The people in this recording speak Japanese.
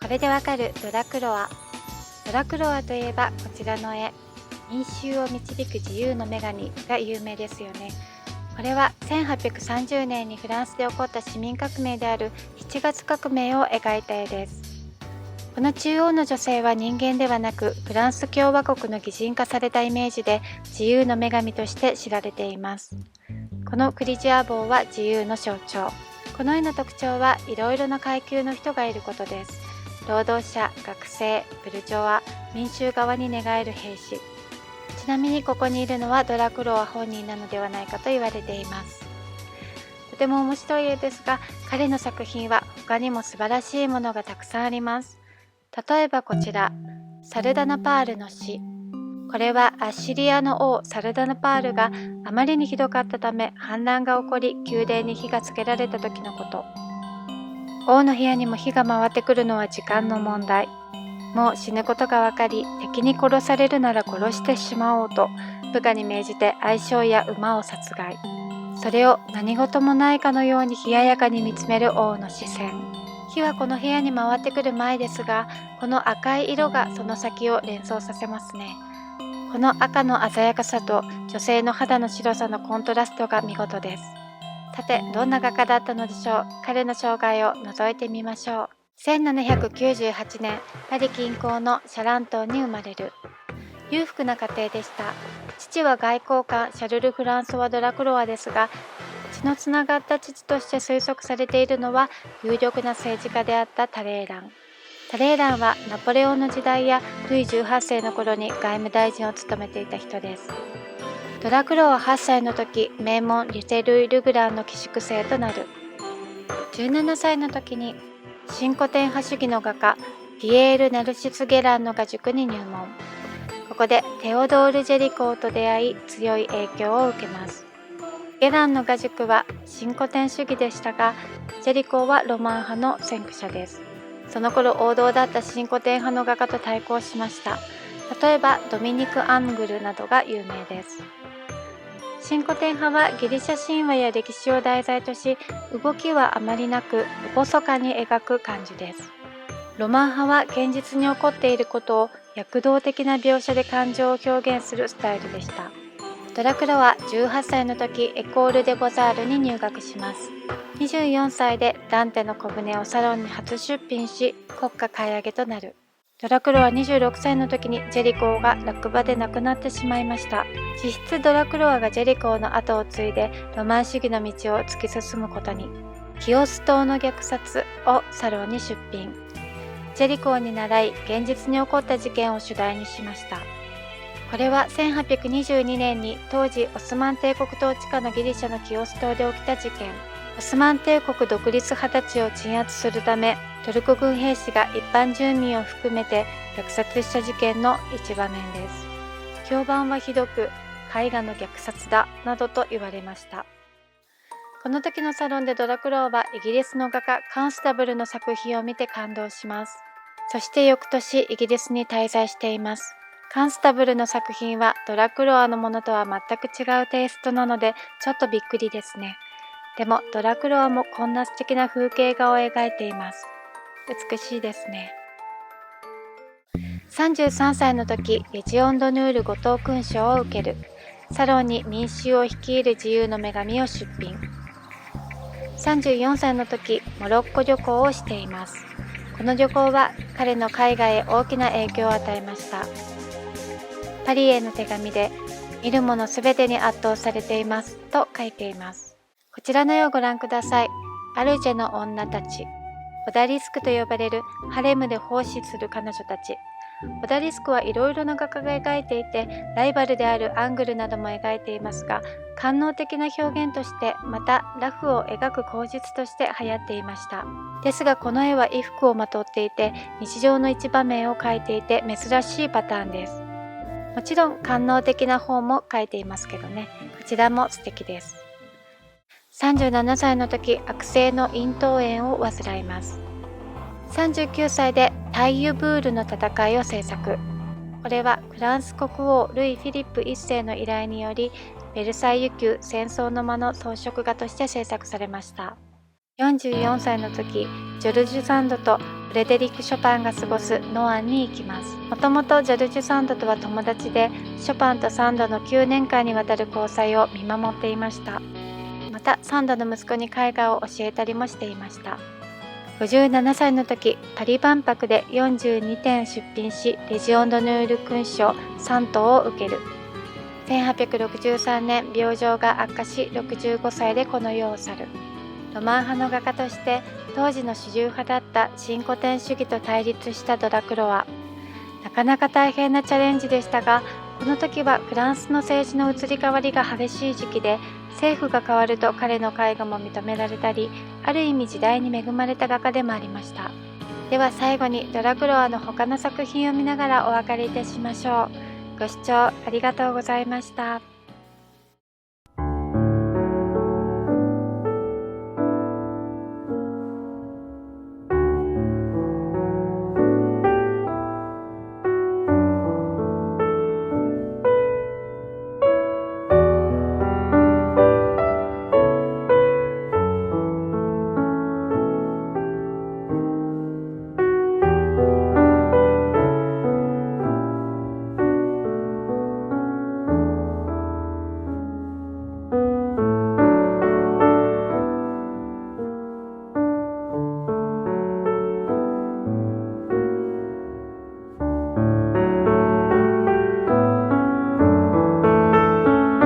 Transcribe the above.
これでわかるドラクロワ。ドラクロワといえばこちらの絵、民衆を導く自由の女神が有名ですよね。これは1830年にフランスで起こった市民革命である7月革命を描いた絵です。この中央の女性は人間ではなくフランス共和国の擬人化されたイメージで自由の女神として知られています。このクリジア帽は自由の象徴。この絵の特徴はいろいろな階級の人がいることです。労働者、学生、ブルジョワ、民衆側に寝返る兵士。ちなみにここにいるのはドラクロワ本人なのではないかと言われています。とても面白い絵ですが、彼の作品は他にも素晴らしいものがたくさんあります。例えばこちら、サルダナパールの死。これはアッシリアの王サルダナパールがあまりにひどかったため反乱が起こり宮殿に火がつけられた時のこと。王の部屋にも火が回ってくるのは時間の問題。もう死ぬことが分かり、敵に殺されるなら殺してしまおうと部下に命じて愛将や馬を殺害。それを何事もないかのように冷ややかに見つめる王の視線。火はこの部屋に回ってくる前ですが、この赤い色がその先を連想させますね。この赤の鮮やかさと女性の肌の白さのコントラストが見事です。さて、どんな画家だったのでしょう。彼の生涯を覗いてみましょう。1798年、パリ近郊のシャラントンに生まれる。裕福な家庭でした。父は外交官シャルル・フランソワ・ドラクロワですが、血のつながった父として推測されているのは有力な政治家であったタレーラン。タレーランはナポレオンの時代やルイ18世の頃に外務大臣を務めていた人です。ドラクロワは8歳の時、名門リュセルイ・ルグランの寄宿生となる。17歳の時に新古典派主義の画家ピエール・ナルシス・ゲランの画塾に入門。ここでテオドール・ジェリコーと出会い、強い影響を受けます。ゲランの画塾は新古典主義でしたが、ジェリコーはロマン派の先駆者です。その頃王道だった新古典派の画家と対抗しました。例えばドミニク・アングルなどが有名です。新古典派はギリシャ神話や歴史を題材とし、動きはあまりなく厳かに描く感じです。ロマン派は現実に起こっていることを躍動的な描写で感情を表現するスタイルでした。ドラクロは18歳の時、エコール・デ・ボザールに入学します。24歳でダンテの小舟をサロンに初出品し、国家買い上げとなる。ドラクロは26歳の時にジェリコーが落馬で亡くなってしまいました。実質ドラクロワがジェリコーの後を継いでロマン主義の道を突き進むことに。キオス島の虐殺をサロンに出品。ジェリコーに倣い現実に起こった事件を主題にしました。これは1822年に当時オスマン帝国統治下のギリシャのキオス島で起きた事件。オスマン帝国独立派たちを鎮圧するため、トルコ軍兵士が一般住民を含めて虐殺した事件の一場面です。評判はひどく、絵画の虐殺だなどと言われました。この時のサロンでドラクロワはイギリスの画家カンスタブルの作品を見て感動します。そして翌年イギリスに滞在しています。カンスタブルの作品はドラクロワのものとは全く違うテイストなのでちょっとびっくりですね。でもドラクロワもこんな素敵な風景画を描いています。美しいですね。33歳の時、レジオン・ドヌール後藤勲章を受ける。サロンに民衆を率いる自由の女神を出品。34歳の時、モロッコ旅行をしています。この旅行は彼の海外へ大きな影響を与えました。パリへの手紙で、見るものすべてに圧倒されていますと書いています。こちらの絵をご覧ください。アルジェの女たち。オダリスクと呼ばれるハレムで奉仕する彼女たち。オダリスクはいろいろな画家が描いていて、ライバルであるアングルなども描いていますが、官能的な表現として、またラフを描く口実として流行っていました。ですがこの絵は衣服をまとっていて、日常の一場面を描いていて珍しいパターンです。もちろん官能的な方も描いていますけどね、こちらも素敵です。37歳の時、悪性の咽頭炎を患います。39歳でタイユブールの戦いを制作。これはフランス国王ルイ・フィリップ1世の依頼により、ベルサイユ宮戦争の間の装飾画として制作されました。44歳の時、ジョルジュ・サンドとフレデリック・ショパンが過ごすノアンに行きます。もともとジョルジュ・サンドとは友達で、ショパンとサンドの9年間にわたる交際を見守っていました。またサンドの息子に絵画を教えたりもしていました。57歳の時、パリ万博で42点出品し、レジオン・ドヌール勲章3等を受ける。1863年、病状が悪化し、65歳でこの世を去る。ロマン派の画家として当時の主流派だった新古典主義と対立したドラクロワ。なかなか大変なチャレンジでしたが、この時はフランスの政治の移り変わりが激しい時期で、政府が変わると彼の絵画も認められたり、ある意味時代に恵まれた画家でもありました。では最後にドラクロワの他の作品を見ながらお別れいたしましょう。ご視聴ありがとうございました。